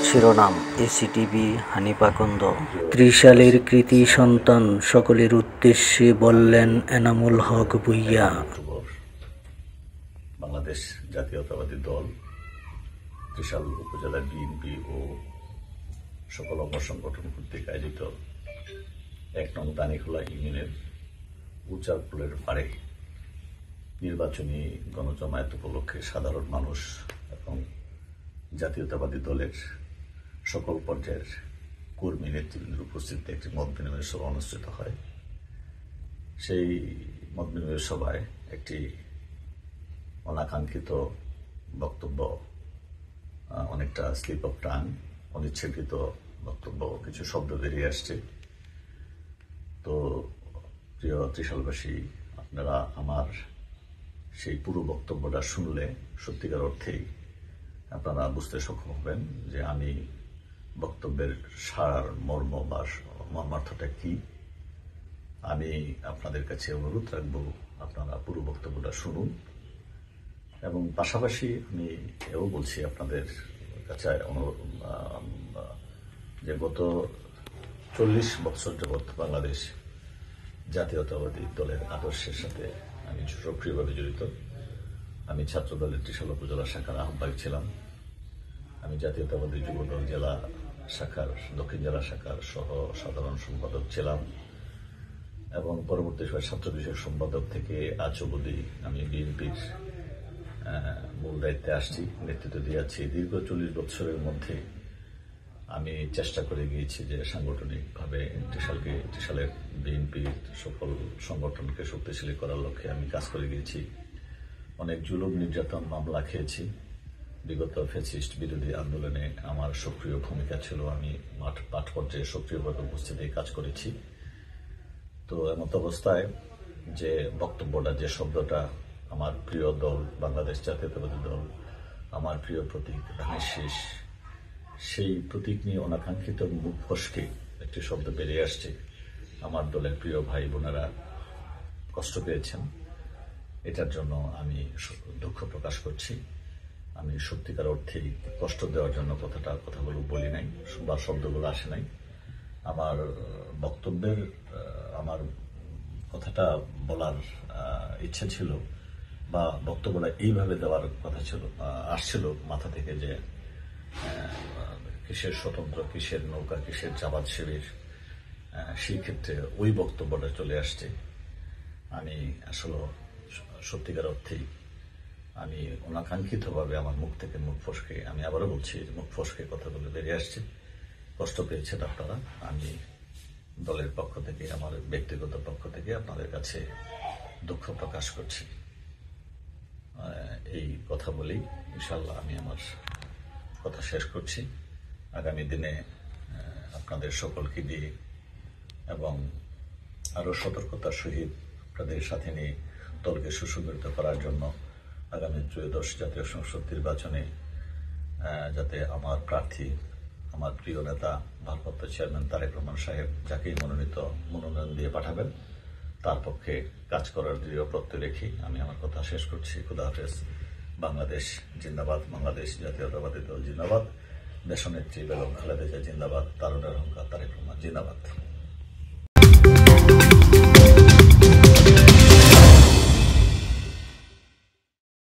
শিরোনাম এসিটিভি হানিপাকুন্দ। ত্রিশালের কৃতি সন্তান সকলের উদ্দেশ্যে বললেন এনামুল হক ভূঁইয়া। বাংলাদেশ জাতীয়তাবাদী দল ত্রিশাল উপজেলা বিএনপি ও সকল অঙ্গ সংগঠন কর্তৃক আয়োজিত ১ নং দানিখোলা ইউনিয়নের উচারপুলের পাড়ে নির্বাচনী গণজমায়েত উপলক্ষে সাধারণ মানুষ এবং জাতীয়তাবাদী দলের সকল পর্যায়ের কর্মী নেতৃবৃন্দের উপস্থিতিতে একটি মত বিনিময় সভা অনুষ্ঠিত হয়। সেই মত বিনিময় সভায় একটি অনাকাঙ্ক্ষিত বক্তব্য, অনেকটা স্লিপ অফ টাং, অনিচ্ছাকৃত বক্তব্য, কিছু শব্দ বেরিয়ে আসছে। তো প্রিয় ত্রিশালবাসী, আপনারা আমার সেই পুরো বক্তব্যটা শুনলে সত্যিকার অর্থেই আপনারা বুঝতে সক্ষম হবেন যে আমি বক্তব্যের সার মর্ম বা মর্মার্থটা কি। আমি আপনাদের কাছে অনুরোধ রাখবো আপনারা পুরো বক্তব্যটা শুনুন, এবং পাশাপাশি আমি এও বলছি আপনাদের কাছে যে গত ৪০ বছর যাবৎ বাংলাদেশ জাতীয়তাবাদী দলের আদর্শের সাথে আমি সক্রিয়ভাবে জড়িত। আমি ছাত্র দলের ত্রিশাল উপজেলা শাখার আহ্বায়ক ছিলাম। আমি জাতীয়তাবাদী যুবদল জেলা শাখার, দক্ষিণ জেলা শাখার সহ সাধারণ সম্পাদক ছিলাম, এবং পরবর্তী সময় ছাত্র বিষয়ক সম্পাদক থেকে আজ অবধি আমি বিএনপির মূল দায়িত্বে আসছি, নেতৃত্ব দিয়ে আছি। দীর্ঘ ৪০ বছরের মধ্যে আমি চেষ্টা করে গিয়েছি যে সাংগঠনিকভাবে ত্রিশালের বিএনপির সকল সংগঠনকে শক্তিশালী করার লক্ষ্যে আমি কাজ করে গিয়েছি। অনেক জুলুম নির্যাতন মামলা খেয়েছি। বিগত ফ্যাসিস্ট বিরোধী আন্দোলনে আমার সক্রিয় ভূমিকা ছিল। আমি মাঠ পর্যায়ে সক্রিয়ভাবে উপস্থিত কাজ করেছি। তো এমত অবস্থায় যে বক্তব্যটা, যে শব্দটা, আমার প্রিয় দল বাংলাদেশ জাতীয়তাবাদী দল, আমার প্রিয় প্রতীক ধানের শীষ, সেই প্রতীক নিয়ে অনাকাঙ্ক্ষিত মুখ ফসকে একটি শব্দ বেরিয়ে আসছে। আমার দলের প্রিয় ভাই বোনেরা কষ্ট পেয়েছেন, এটার জন্য আমি দুঃখ প্রকাশ করছি। আমি সত্যিকার অর্থেই কষ্ট দেওয়ার জন্য কথাগুলো বলি নাই বা শব্দগুলো আসে নাই। আমার বক্তব্যের আমার কথাটা বলার ইচ্ছা ছিল, বা বক্তব্যটা এইভাবে দেওয়ার কথা ছিল, আসছিল মাথা থেকে, যে কিসের স্বতন্ত্র, কিসের নৌকা, কিসের জামাত শিবির, সেই ক্ষেত্রে ওই বক্তব্যটা চলে আসছে। আমি আসলে সত্যিকার অর্থেই আমি অনাকাঙ্ক্ষিতভাবে আমার মুখ থেকে মুখ ফসকে, আমি আবারও বলছি, মুখ ফসকে কথাগুলো বেরিয়ে আসছে। কষ্ট পেয়েছেন আপনারা। আমি দলের পক্ষ থেকে, আমার ব্যক্তিগত পক্ষ থেকে আপনাদের কাছে দুঃখ প্রকাশ করছি। এই কথা বলেই ইনশাল্লাহ আমি আমার কথা শেষ করছি। আগামী দিনে আপনাদের সকলকে দিয়ে এবং আরো সতর্কতার সহিত আপনাদের সাথে নিয়ে দলকে সুসংগঠিত করার জন্য আগামী ত্রয়োদশ জাতীয় সংসদ নির্বাচনে যাতে আমার প্রার্থী, আমার প্রিয় নেতা ভারপ্রাপ্ত চেয়ারম্যান তারেক রহমান সাহেব, যাকেই মনোনয়ন দিয়ে পাঠাবেন, তার পক্ষে কাজ করার দৃঢ় প্রত্যয় রেখে আমি আমার কথা শেষ করছি। খুদা হাফেজ। বাংলাদেশ জিন্দাবাদ, বাংলাদেশ জাতীয়তাবাদী দল জিন্দাবাদ, দেশনেত্রী বেগম খালেদা জিয়া জিন্দাবাদ, তারুণের অহংকার তারেক রহমান জিন্দাবাদ।